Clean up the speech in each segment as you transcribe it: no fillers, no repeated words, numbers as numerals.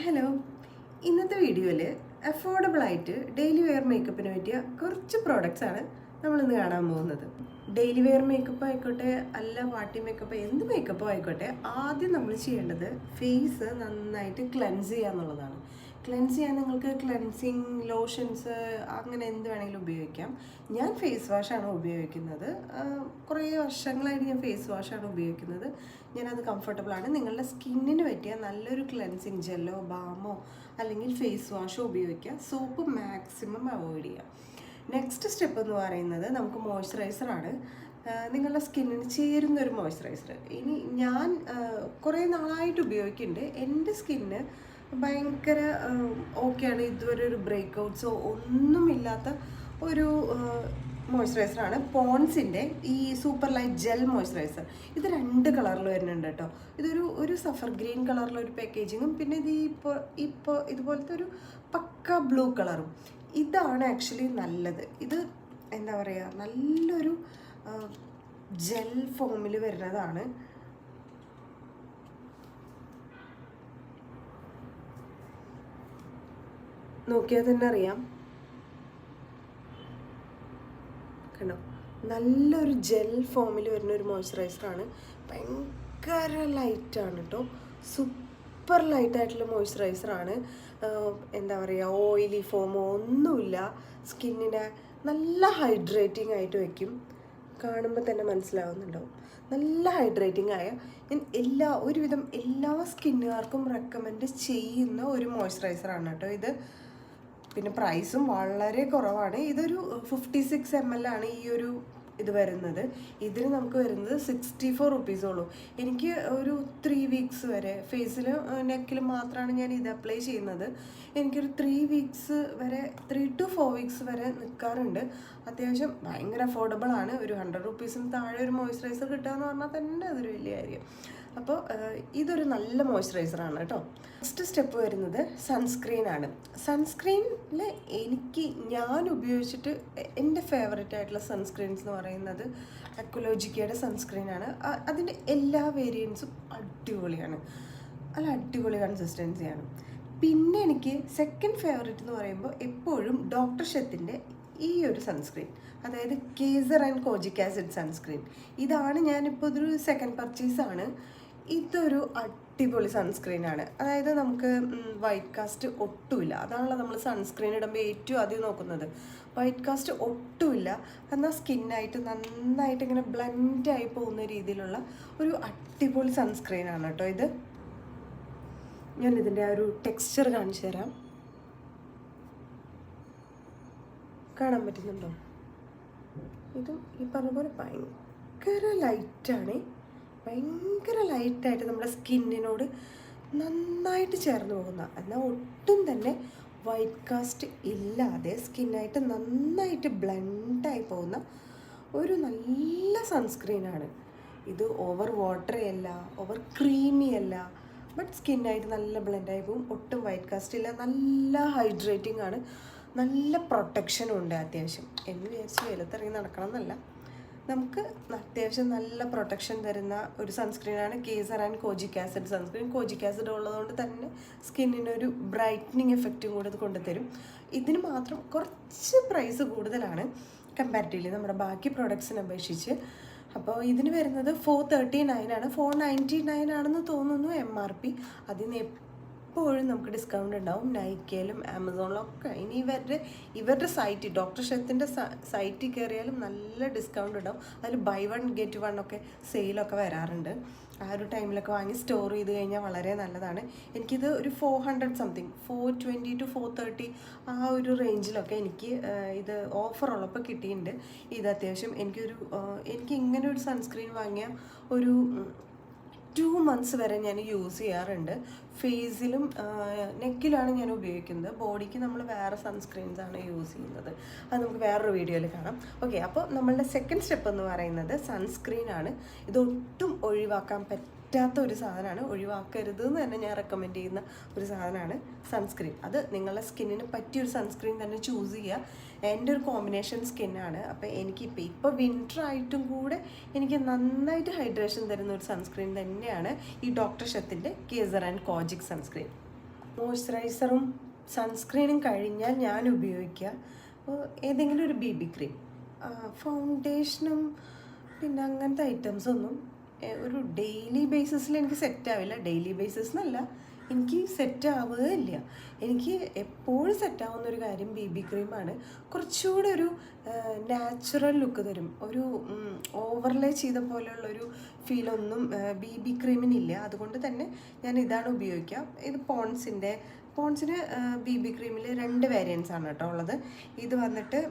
Hello, ഇന്നത്തെ വീഡിയോയിൽ affordable ആയിട്ട് ഡെയിലി വെയർ മേക്കപ്പിന് പറ്റിയ കുറച്ച് പ്രോഡക്റ്റ്സ് ആണ് നമ്മളിന്ന് കാണാൻ പോകുന്നത്. ഡെയിലി വെയർ മേക്കപ്പ് ആയിക്കോട്ടെ, അല്ല പാർട്ടി മേക്കപ്പ്, എന്ത് മേക്കപ്പും ആയിക്കോട്ടെ, ആദ്യം നമ്മൾ ചെയ്യേണ്ടത് ഫേസ് നന്നായിട്ട് ക്ലെൻസ് ചെയ്യുക എന്നുള്ളതാണ്. ക്ലെൻസ് ചെയ്യാൻ നിങ്ങൾക്ക് ക്ലെൻസിങ് ലോഷൻസ് അങ്ങനെ എന്ത് വേണമെങ്കിലും ഉപയോഗിക്കാം. ഞാൻ ഫേസ് വാഷാണ് ഉപയോഗിക്കുന്നത്. കുറേ വർഷങ്ങളായിട്ട് ഞാൻ ഫേസ് വാഷാണ് ഉപയോഗിക്കുന്നത്. ഞാനത് കംഫർട്ടബിളാണ്. നിങ്ങളുടെ സ്കിന്നിന് പറ്റിയ നല്ലൊരു ക്ലെൻസിങ് ജെല്ലോ ബാമോ അല്ലെങ്കിൽ ഫേസ് വാഷോ ഉപയോഗിക്കുക. സോപ്പ് മാക്സിമം അവോയ്ഡ് ചെയ്യുക. നെക്സ്റ്റ് സ്റ്റെപ്പ് എന്ന് പറയുന്നത് നമുക്ക് മോയ്സ്ചറൈസറാണ്. നിങ്ങളുടെ സ്കിന്നിന് ചേരുന്ന ഒരു മോയ്സ്ചറൈസർ. ഇനി ഞാൻ കുറേ നാളായിട്ട് ഉപയോഗിക്കുന്നുണ്ട്. എൻ്റെ സ്കിന്ന് ഭയങ്കര ഓക്കെയാണ്. ഇതുവരെ ഒരു ബ്രേക്ക് ഔട്ട്സോ ഒന്നുമില്ലാത്ത ഒരു മോയ്സ്ചറൈസറാണ് പോൺസിൻ്റെ ഈ സൂപ്പർ ലൈറ്റ് ജെൽ മോയ്സ്ചറൈസർ. ഇത് 2 കളറിൽ വരുന്നുണ്ട് കേട്ടോ. ഇതൊരു സഫർ ഗ്രീൻ കളറിലൊരു പാക്കേജിങ്ങും പിന്നെ ഇത് ഇപ്പോൾ ഇതുപോലത്തെ ഒരു പക്ക ബ്ലൂ കളറും. ഇതാണ് ആക്ച്വലി നല്ലത്. ഇത് എന്താ പറയുക, നല്ലൊരു ജെൽ ഫോമിൽ വരുന്നതാണ്. നോക്കിയാൽ തന്നെ അറിയാം, കണ്ടോ, നല്ലൊരു ജെൽ ഫോമിൽ വരുന്ന ഒരു മോയ്സ്ചറൈസറാണ്. ഭയങ്കര ലൈറ്റാണ് കേട്ടോ, സൂപ്പർ ലൈറ്റായിട്ടുള്ള മോയ്സ്ചറൈസറാണ്. എന്താ പറയുക, ഓയിലി ഫോമോ ഒന്നുമില്ല. സ്കിന്നിനെ നല്ല ഹൈഡ്രേറ്റിംഗ് ആയിട്ട് വയ്ക്കും. കാണുമ്പോൾ തന്നെ മനസ്സിലാവുന്നുണ്ടാവും. നല്ല ഹൈഡ്രേറ്റിംഗ് ആയ ഞാൻ ഒരുവിധം എല്ലാ സ്കിന്നുകാർക്കും റെക്കമെൻഡ് ചെയ്യുന്ന ഒരു മോയ്സ്ചറൈസറാണ് കേട്ടോ ഇത്. പിന്നെ പ്രൈസും വളരെ കുറവാണ്. ഇതൊരു 56 ml ആണ് ഈ ഒരു ഇത് വരുന്നത്. ഇതിന് നമുക്ക് വരുന്നത് 64 റുപ്പീസോളൂ. എനിക്ക് ഒരു 3 വീക്സ് വരെ ഫേസിൽ നെക്കിൽ മാത്രമാണ് ഞാൻ ഇത് അപ്ലൈ ചെയ്യുന്നത്. എനിക്കൊരു 3 വീക്സ് വരെ 3 to 4 വീക്സ് വരെ നിൽക്കാറുണ്ട്. അത്യാവശ്യം ഭയങ്കര അഫോർഡബിൾ ആണ്. ഒരു 100 റുപ്പീസിന് താഴെ ഒരു മോയ്സ്ചറൈസർ കിട്ടുക എന്ന് പറഞ്ഞാൽ തന്നെ അതൊരു വലിയ കാര്യം. അപ്പോൾ ഇതൊരു നല്ല മോയ്സ്ചറൈസറാണ് കേട്ടോ. നെക്സ്റ്റ് സ്റ്റെപ്പ് വരുന്നത് സൺസ്ക്രീനാണ്. സൺസ്ക്രീനിൽ ഞാൻ ഉപയോഗിച്ചിട്ട് എൻ്റെ ഫേവറേറ്റ് ആയിട്ടുള്ള സൺസ്ക്രീൻസ് എന്ന് പറയുന്നത് അക്വലോജിക്കയുടെ സൺസ്ക്രീനാണ്. അതിൻ്റെ എല്ലാ വേരിയൻസും അടിപൊളിയാണ്. നല്ല അടിപൊളി കൺസിസ്റ്റൻസിയാണ്. പിന്നെ എനിക്ക് സെക്കൻഡ് ഫേവറേറ്റ് എന്ന് പറയുമ്പോൾ എപ്പോഴും ഡോക്ടർ ഷെത്തിൻ്റെ ഈ ഒരു സൺസ്ക്രീൻ, അതായത് കേസർ ആൻഡ് കോജിക് ആസിഡ് സൺസ്ക്രീൻ. ഇതാണ് ഞാനിപ്പോൾ ഇതൊരു സെക്കൻഡ് പർച്ചേസാണ്. ഇതൊരു അടിപൊളി സൺസ്ക്രീനാണ്. അതായത് നമുക്ക് വൈറ്റ് കാസ്റ്റ് ഒട്ടുമില്ല. അതാണല്ലോ നമ്മൾ സൺസ്ക്രീൻ ഇടുമ്പോൾ ഏറ്റവും ആദ്യം നോക്കുന്നത്. വൈറ്റ് കാസ്റ്റ് ഒട്ടുമില്ല, എന്നാൽ സ്കിന്നായിട്ട് നന്നായിട്ട് ഇങ്ങനെ ബ്ലെൻഡായി പോകുന്ന രീതിയിലുള്ള ഒരു അടിപൊളി സൺസ്ക്രീനാണ് കേട്ടോ ഇത്. ഞാനിതിൻ്റെ ആ ഒരു ടെക്സ്ചർ കാണിച്ചു തരാം. കാണാൻ പറ്റുന്നുണ്ടോ? ഇതും ഈ പറഞ്ഞ പോലെ ഭയങ്കര ലൈറ്റാണ്. ഭയങ്കര ലൈറ്റായിട്ട് നമ്മുടെ സ്കിന്നിനോട് നന്നായിട്ട് ചേർന്ന് പോകുന്ന, എന്നാൽ ഒട്ടും തന്നെ വൈറ്റ് കാസ്റ്റ് ഇല്ലാതെ സ്കിന്നായിട്ട് നന്നായിട്ട് ബ്ലെൻഡായി പോകുന്ന ഒരു നല്ല സൺസ്ക്രീനാണ് ഇത്. ഓവർ വാട്ടറി അല്ല, ഓവർ ക്രീമി അല്ല, ബട്ട് സ്കിന്നായിട്ട് നല്ല ബ്ലെൻഡായി പോകും. ഒട്ടും വൈറ്റ് കാസ്റ്റ് ഇല്ല, നല്ല ഹൈഡ്രേറ്റിംഗ് ആണ്, നല്ല പ്രൊട്ടക്ഷനും ഉണ്ട്. അത്യാവശ്യം എന്ന് വിചാരിച്ച് വെയിലത്തിറങ്ങി നടക്കണം എന്നല്ല, നമുക്ക് അത്യാവശ്യം നല്ല പ്രൊട്ടക്ഷൻ തരുന്ന ഒരു സൺസ്ക്രീനാണ് Kesar and kojic acid sunscreen. Kojic acid ഉള്ളതുകൊണ്ട് തന്നെ സ്കിന്നിനൊരു ബ്രൈറ്റനിങ് എഫക്റ്റും കൂടെ ഇത് കൊണ്ടുതരും. ഇതിന് മാത്രം കുറച്ച് പ്രൈസ് കൂടുതലാണ് കമ്പാരിറ്റീവ്ലി നമ്മുടെ ബാക്കി പ്രോഡക്ട്സിനെ അപേക്ഷിച്ച്. അപ്പോൾ ഇതിന് വരുന്നത് 439 ആണ്. 499 ആണെന്ന് തോന്നുന്നു MRP. അതിന് എപ്പോഴും നമുക്ക് ഡിസ്കൗണ്ട് ഉണ്ടാവും. നൈക്കയിലും ആമസോണിലൊക്കെ. ഇനി ഇവരുടെ സൈറ്റ്, ഡോക്ടർ ഷെത്തിൻ്റെ സൈറ്റിൽ കയറിയാലും നല്ല ഡിസ്കൗണ്ട് ഉണ്ടാവും. അതിൽ ബൈ 1 get 1 ഒക്കെ സെയിലൊക്കെ വരാറുണ്ട്. ആ ഒരു ടൈമിലൊക്കെ വാങ്ങി സ്റ്റോർ ചെയ്ത് കഴിഞ്ഞാൽ വളരെ നല്ലതാണ്. എനിക്കിത് ഒരു 400 സംതിങ്, 420 to 430 ആ ഒരു റേഞ്ചിലൊക്കെ എനിക്ക് ഇത് ഓഫർ ഉള്ളപ്പോൾ കിട്ടിയിട്ടുണ്ട്. ഇത് അത്യാവശ്യം എനിക്ക് ഇങ്ങനെ ഒരു സൺസ്ക്രീൻ വാങ്ങിയ ഒരു 2 months വരെ ഞാൻ യൂസ് ചെയ്യാറുണ്ട്. ഫേസിലും നെക്കിലാണ് ഞാൻ ഉപയോഗിക്കുന്നത്. ബോഡിക്ക് നമ്മൾ വേറെ സൺസ്ക്രീൻസാണ് യൂസ് ചെയ്യുന്നത്. അത് നമുക്ക് വേറൊരു വീഡിയോയിൽ കാണാം. ഓക്കെ, അപ്പോൾ നമ്മളുടെ സെക്കൻഡ് സ്റ്റെപ്പ് എന്ന് പറയുന്നത് സൺസ്ക്രീനാണ്. ഇതൊട്ടും ഒഴിവാക്കാൻ പറ്റാത്ത ഒരു സാധനമാണ്. ഒഴിവാക്കരുത് എന്ന് തന്നെ ഞാൻ റെക്കമെൻഡ് ചെയ്യുന്ന ഒരു സാധനമാണ് സൺസ്ക്രീൻ. അത് നിങ്ങളുടെ സ്കിന്നിന് പറ്റിയൊരു സൺസ്ക്രീൻ തന്നെ ചൂസ് ചെയ്യുക. എൻ്റെ ഒരു കോമ്പിനേഷൻ സ്കിന്നാണ്. അപ്പോൾ ഇപ്പോൾ വിൻ്റർ ആയിട്ടും കൂടെ എനിക്ക് നന്നായിട്ട് ഹൈഡ്രേഷൻ തരുന്ന ഒരു സൺസ്ക്രീൻ തന്നെയാണ് ഈ ഡോക്ടർ ഷെത്തിൻ്റെ കേസർ ആൻഡ് കോജിക് സൺസ്ക്രീൻ. മോയ്സ്ചറൈസറും സൺസ്ക്രീനും കഴിഞ്ഞാൽ ഞാൻ ഉപയോഗിക്കുക ഏതെങ്കിലും ഒരു BB ക്രീം. ഫൗണ്ടേഷനും പിന്നെ അങ്ങനത്തെ ഐറ്റംസൊന്നും ഒരു ഡെയിലി ബേസിസിൽ എനിക്ക് സെറ്റ് ആവില്ല. ഡെയിലി ബേസിസ് എന്നല്ല, എനിക്ക് സെറ്റ് ആവുകയില്ല. എനിക്ക് എപ്പോഴും സെറ്റാവുന്നൊരു കാര്യം BB ക്രീമാണ്. കുറച്ചുകൂടെ ഒരു നാച്ചുറൽ ലുക്ക് തരും. ഒരു ഓവർലേ ചെയ്ത പോലെയുള്ളൊരു ഫീലൊന്നും BB ക്രീമിനില്ല. അതുകൊണ്ട് തന്നെ ഞാൻ ഇതാണ് ഉപയോഗിക്കുക. ഇത് പോൺസിന് BB ക്രീമിൽ 2 വേരിയൻസ് ആണ് കേട്ടോ ഉള്ളത്. ഇത് വന്നിട്ട്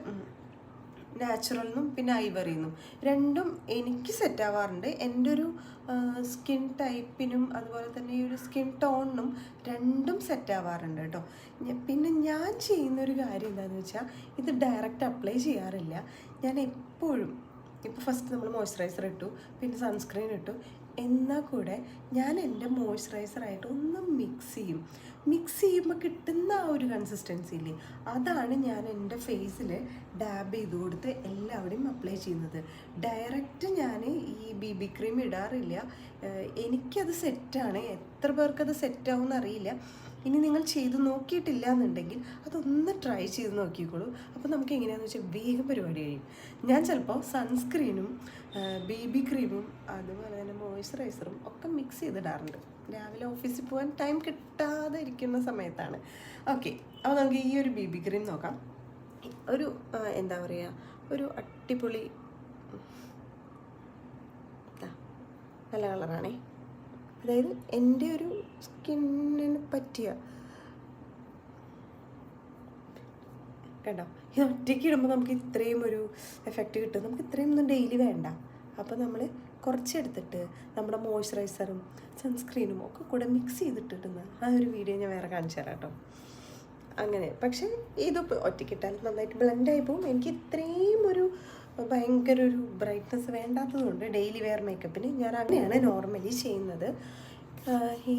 നാച്ചുറലിനും പിന്നെ ഐവറിന്നും രണ്ടും എനിക്ക് സെറ്റ് ആവാറുണ്ട്. എൻ്റെ ഒരു സ്കിൻ ടൈപ്പിനും അതുപോലെ തന്നെ ഈ ഒരു സ്കിൻ ടോണിനും രണ്ടും സെറ്റ് ആവാറുണ്ട് കേട്ടോ. പിന്നെ ഞാൻ ചെയ്യുന്നൊരു കാര്യം എന്താണെന്ന് വെച്ചാൽ ഇത് ഡയറക്റ്റ് അപ്ലൈ ചെയ്യാറില്ല. ഞാൻ എപ്പോഴും ഇപ്പോൾ ഫസ്റ്റ് നമ്മൾ മോയ്സ്ചറൈസർ ഇട്ടു, പിന്നെ സൺസ്ക്രീൻ ഇട്ടു, എന്നാൽ കൂടെ ഞാൻ എൻ്റെ മോയ്സ്ചറൈസറായിട്ട് ഒന്ന് മിക്സ് ചെയ്യുമ്പോൾ കിട്ടുന്ന ആ ഒരു കൺസിസ്റ്റൻസി ഇല്ലേ, അതാണ് ഞാൻ എൻ്റെ ഫേസിൽ ഡാബ് ചെയ്ത് കൊടുത്ത് എല്ലാവരുടെയും അപ്ലൈ ചെയ്യുന്നത്. ഡയറക്റ്റ് ഞാൻ ഈ BB ക്രീം ഇടാറില്ല. എനിക്കത് സെറ്റാണ്. എത്ര പേർക്കത് സെറ്റാവും എന്നറിയില്ല. ഇനി നിങ്ങൾ ചെയ്ത് നോക്കിയിട്ടില്ല എന്നുണ്ടെങ്കിൽ അതൊന്ന് ട്രൈ ചെയ്ത് നോക്കിക്കോളൂ. അപ്പോൾ നമുക്ക് എങ്ങനെയാണെന്ന് വെച്ചാൽ വേഗം പരിപാടി കഴിയും. ഞാൻ ചിലപ്പോൾ സൺസ്ക്രീനും BB ക്രീമും അതുപോലെ തന്നെ മോയ്സ്ചറൈസറും ഒക്കെ മിക്സ് ചെയ്തിടാറുണ്ട്. രാവിലെ ഓഫീസിൽ പോകാൻ ടൈം കിട്ടാതെ ഇരിക്കുന്ന സമയത്താണ്. ഓക്കെ, അപ്പോൾ നമുക്ക് ഈ ഒരു BB ക്രീം നോക്കാം. ഒരു എന്താ പറയുക, ഒരു അടിപൊളി നല്ല കളറാണേ. അതായത് എൻ്റെ ഒരു സ്കിന്നിന് പറ്റിയ കേട്ടോ. ഇത് ഒറ്റയ്ക്ക് ഇടുമ്പോൾ നമുക്ക് ഇത്രയും ഒരു എഫക്റ്റ് കിട്ടും. നമുക്ക് ഇത്രയും ഒന്നും ഡെയിലി വേണ്ട. അപ്പോൾ നമ്മൾ കുറച്ചെടുത്തിട്ട് നമ്മുടെ മോയ്സ്ചറൈസറും സൺസ്ക്രീനും ഒക്കെ കൂടെ മിക്സ് ചെയ്തിട്ടിടുന്ന ആ ഒരു വീഡിയോ ഞാൻ വേറെ കാണിച്ചു തരാം കേട്ടോ. അങ്ങനെ പക്ഷേ ഇതിപ്പോൾ ഒറ്റയ്ക്കിട്ടാലും നന്നായിട്ട് ബ്ലെൻഡായി പോകും. എനിക്ക് ഇത്രയും ഒരു ഭയങ്കര ഒരു ബ്രൈറ്റ്നസ് വേണ്ടാത്തതുകൊണ്ട് ഡെയിലി വെയർ മേക്കപ്പിന് ഞാൻ അങ്ങനെയാണ് നോർമലി ചെയ്യുന്നത്. ഈ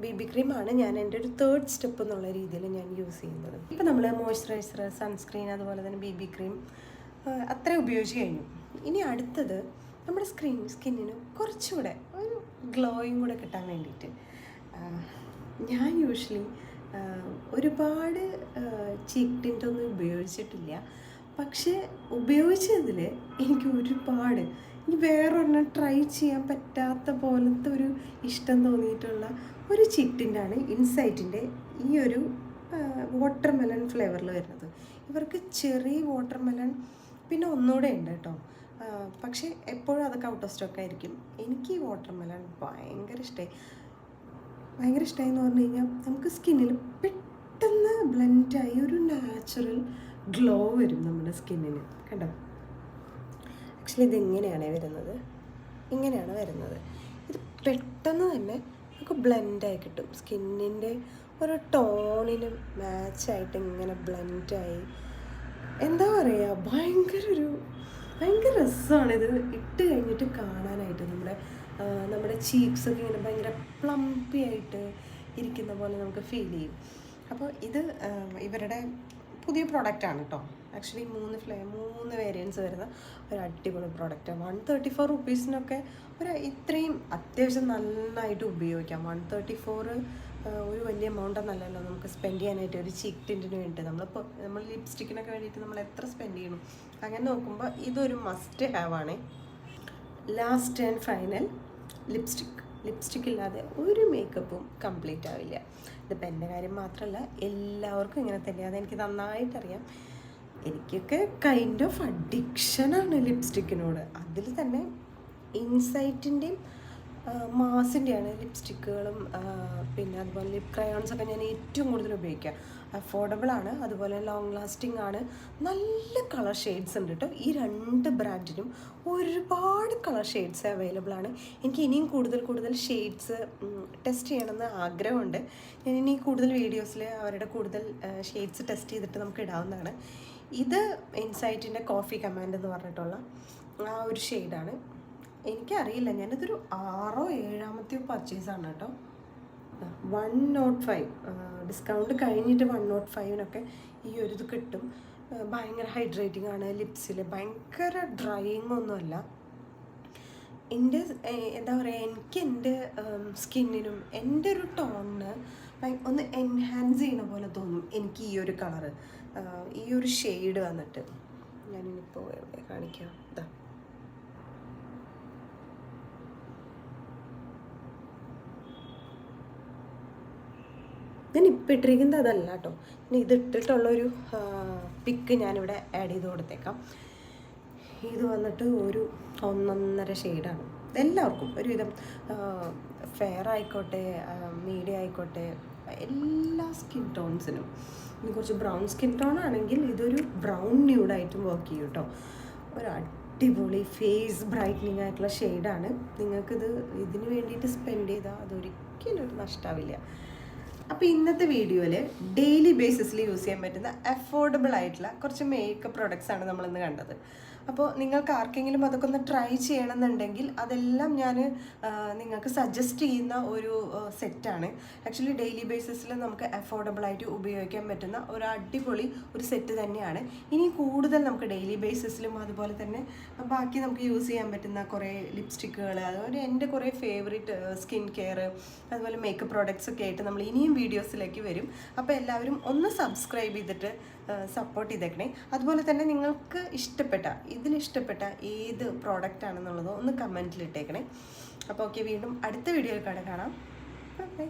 BB ക്രീമാണ് ഞാൻ എൻ്റെ ഒരു 3rd സ്റ്റെപ്പ് എന്നുള്ള രീതിയിൽ ഞാൻ യൂസ് ചെയ്യുന്നത്. ഇപ്പോൾ നമ്മൾ മോയ്സ്ചറൈസർ, സൺസ്ക്രീൻ അതുപോലെ തന്നെ BB ക്രീം അത്ര ഉപയോഗിച്ച് കഴിഞ്ഞു. ഇനി അടുത്തത് നമ്മുടെ സ്കിന്നിന് കുറച്ചുകൂടെ ഒരു ഗ്ലോയും കൂടെ കിട്ടാൻ വേണ്ടിയിട്ട് ഞാൻ യൂഷ്വലി ഒരുപാട് ചീക്ക് ടിൻ്റ് ഒന്നും ഉപയോഗിച്ചിട്ടില്ല. പക്ഷേ ഉപയോഗിച്ചതിൽ എനിക്ക് ഒരുപാട് ഇനി വേറൊരെണ്ണം ട്രൈ ചെയ്യാൻ പറ്റാത്ത പോലത്തെ ഒരു ഇഷ്ടം തോന്നിയിട്ടുള്ള ഒരു ചീക്ക് ടിൻ്റാണ് ഇൻസൈറ്റിൻ്റെ ഈ ഒരു വാട്ടർമെലൺ ഫ്ലേവറിൽ വരുന്നത്. ഇവർക്ക് ചെറി വാട്ടർമെലൺ പിന്നെ ഒന്നുകൂടെ ഉണ്ട് കേട്ടോ. പക്ഷേ എപ്പോഴും അതൊക്കെ ഔട്ട് ഓഫ് സ്റ്റോക്ക് ആയിരിക്കും. എനിക്ക് ഈ വാട്ടർമെലൺ ഭയങ്കര ഇഷ്ടമായി എന്ന് പറഞ്ഞു കഴിഞ്ഞാൽ നമുക്ക് സ്കിന്നിൽ പെട്ടെന്ന് ബ്ലെൻഡായി ഒരു നാച്ചുറൽ ഗ്ലോ വരും നമ്മുടെ സ്കിന്നിന്. കണ്ടോ, ആക്ച്വലി ഇതെങ്ങനെയാണ് വരുന്നത്, ഇങ്ങനെയാണ് വരുന്നത്. ഇത് പെട്ടെന്ന് തന്നെ നമുക്ക് ബ്ലെൻഡായി കിട്ടും. സ്കിന്നിൻ്റെ ഒരു ടോണിന് മാച്ചായിട്ട് ഇങ്ങനെ ബ്ലെൻഡായി എന്താ പറയുക, ഭയങ്കര രസമാണ് ഇത് ഇട്ട് കഴിഞ്ഞിട്ട് കാണാനായിട്ട്. നമ്മുടെ ചീക്സൊക്കെ ഇങ്ങനെ ഭയങ്കര പ്ലംപി ആയിട്ട് ഇരിക്കുന്ന പോലെ നമുക്ക് ഫീൽ ചെയ്യും. അപ്പോൾ ഇത് ഇവരുടെ പുതിയ പ്രോഡക്റ്റാണ് കേട്ടോ. ആക്ച്വലി 3 വേരിയൻസ് വരുന്ന ഒരു അടിപൊളി പ്രോഡക്റ്റാണ്. 134 റുപ്പീസിനൊക്കെ ഇത്രയും അത്യാവശ്യം നന്നായിട്ട് ഉപയോഗിക്കാം. 134 ഒരു വലിയ എമൗണ്ട് നല്ലല്ലോ നമുക്ക് സ്പെൻഡ് ചെയ്യാനായിട്ട് ഒരു ചീക്ക് ടിൻറ്റിന് വേണ്ടിയിട്ട്. നമ്മൾ ലിപ്സ്റ്റിക്കിനൊക്കെ വേണ്ടിയിട്ട് നമ്മൾ എത്ര സ്പെൻഡ് ചെയ്യണം. അങ്ങനെ നോക്കുമ്പോൾ ഇതൊരു മസ്റ്റ് ഹാവ് ആണ്. ലാസ്റ്റ് ആൻഡ് ഫൈനൽ ലിപ്സ്റ്റിക് ഇല്ലാതെ ഒരു മേക്കപ്പും കംപ്ലീറ്റ് ആവില്ല. ഇതിപ്പോൾ എൻ്റെ കാര്യം മാത്രമല്ല, എല്ലാവർക്കും ഇങ്ങനെ തന്നെയാണ്. അതെനിക്ക് നന്നായിട്ടറിയാം. എനിക്കൊക്കെ കൈൻഡ് ഓഫ് അഡിക്ഷനാണ് ലിപ്സ്റ്റിക്കിനോട്. അതിൽ തന്നെ ഇൻസൈറ്റിൻ്റെയും മാസിൻ്റെയാണ് ലിപ്സ്റ്റിക്കുകളും പിന്നെ അതുപോലെ ലിപ് ക്രയോൺസൊക്കെ ഞാൻ ഏറ്റവും കൂടുതൽ ഉപയോഗിക്കുക. അഫോർഡബിളാണ്, അതുപോലെ ലോങ് ലാസ്റ്റിംഗ് ആണ്. നല്ല കളർ ഷെയ്ഡ്സ് ഉണ്ട് കേട്ടോ. ഈ 2 ബ്രാൻഡിനും ഒരുപാട് കളർ ഷെയ്ഡ്സ് അവൈലബിൾ ആണ്. എനിക്ക് ഇനിയും കൂടുതൽ ഷെയ്ഡ്സ് ടെസ്റ്റ് ചെയ്യണമെന്ന് ആഗ്രഹമുണ്ട്. ഞാൻ ഇനി കൂടുതൽ വീഡിയോസിൽ അവരുടെ കൂടുതൽ ഷെയ്ഡ്സ് ടെസ്റ്റ് ചെയ്തിട്ട് നമുക്ക് ഇടാവുന്നതാണ്. ഇത് ഇൻസൈറ്റിൻ്റെ കോഫി കമാൻഡ് എന്ന് പറഞ്ഞിട്ടുള്ള ആ ഒരു ഷെയ്ഡാണ്. എനിക്കറിയില്ല, ഞാനിതൊരു 6ഓ 7ആമത്തെയോ പർച്ചേസാണ് കേട്ടോ. 105 ഡിസ്കൗണ്ട് കഴിഞ്ഞിട്ട് 105-നൊക്കെ ഈ ഒരു ഇത് കിട്ടും. ഭയങ്കര ഹൈഡ്രേറ്റിംഗ് ആണ്. ലിപ്സിൽ ഭയങ്കര ഡ്രൈയിങ് ഒന്നുമല്ല. എന്താ പറയുക, എനിക്ക് എൻ്റെ സ്കിന്നിനും എൻ്റെ ഒരു ടോണിന് ഒന്ന് എൻഹാൻസ് ചെയ്യുന്ന പോലെ തോന്നും എനിക്ക് ഈ ഒരു കളറ്, ഈ ഒരു ഷെയ്ഡ് വന്നിട്ട്. ഞാനിനിപ്പോൾ എവിടെ കാണിക്കാം, ഇതാ. ഞാൻ ഇപ്പം ഇട്ടിരിക്കുന്നത് അതല്ല കേട്ടോ, ഇനി ഇതിട്ടിട്ടുള്ളൊരു പിക്ക് ഞാനിവിടെ ആഡ് ചെയ്ത് കൊടുത്തേക്കാം. ഇത് വന്നിട്ട് ഒരു 1.5 ഷെയ്ഡാണ്. എല്ലാവർക്കും ഒരുവിധം ഫെയർ ആയിക്കോട്ടെ, മീഡിയം ആയിക്കോട്ടെ, എല്ലാ സ്കിൻ ടോൺസിനും. ഇനി കുറച്ച് ബ്രൗൺ സ്കിൻ ടോൺ ആണെങ്കിൽ ഇതൊരു ബ്രൗൺ ന്യൂഡായിട്ടും വർക്ക് ചെയ്യും കേട്ടോ. ഒരു അടിപൊളി ഫേസ് ബ്രൈറ്റനിങ് ആയിട്ടുള്ള ഷെയ്ഡാണ്. നിങ്ങൾക്കിത് ഇതിന് വേണ്ടിയിട്ട് സ്പെൻഡ് ചെയ്താൽ അതൊരിക്കലും ഒരു നഷ്ടമാവില്ല. അപ്പോൾ ഇന്നത്തെ വീഡിയോയിൽ ഡെയിലി ബേസിസിൽ യൂസ് ചെയ്യാൻ പറ്റുന്ന അഫോർഡബിൾ ആയിട്ടുള്ള കുറച്ച് മേക്കപ്പ് പ്രോഡക്റ്റ്സ് ആണ് നമ്മളിന്ന് കണ്ടത്. അപ്പോൾ നിങ്ങൾക്ക് ആർക്കെങ്കിലും അതൊക്കെ ഒന്ന് ട്രൈ ചെയ്യണമെന്നുണ്ടെങ്കിൽ അതെല്ലാം ഞാൻ നിങ്ങൾക്ക് സജസ്റ്റ് ചെയ്യുന്ന ഒരു സെറ്റാണ്. ആക്ച്വലി ഡെയിലി ബേസിസിൽ നമുക്ക് അഫോർഡബിളായിട്ട് ഉപയോഗിക്കാൻ പറ്റുന്ന ഒരു അടിപൊളി ഒരു സെറ്റ് തന്നെയാണ്. ഇനി കൂടുതൽ നമുക്ക് ഡെയിലി ബേസിസിലും അതുപോലെ തന്നെ ബാക്കി നമുക്ക് യൂസ് ചെയ്യാൻ പറ്റുന്ന കുറേ ലിപ്സ്റ്റിക്കുകൾ, അതുപോലെ എൻ്റെ കുറേ ഫേവറേറ്റ് സ്കിൻ കെയർ അതുപോലെ മേക്കപ്പ് പ്രോഡക്റ്റ്സ് ഒക്കെ ആയിട്ട് നമ്മൾ ഇനിയും വീഡിയോസിലേക്ക് വരും. അപ്പോൾ എല്ലാവരും ഒന്ന് സബ്സ്ക്രൈബ് ചെയ്തിട്ട് സപ്പോർട്ട് ചെയ്തേക്കണേ. അതുപോലെ തന്നെ നിങ്ങൾക്ക് ഇതിലിഷ്ടപ്പെട്ട ഏത് പ്രോഡക്റ്റ് ആണെന്നുള്ളതോ ഒന്ന് കമൻറ്റിൽ ഇട്ടേക്കണേ. അപ്പോൾ ഓക്കെ, വീണ്ടും അടുത്ത വീഡിയോയിൽ കാണാം. ബൈ.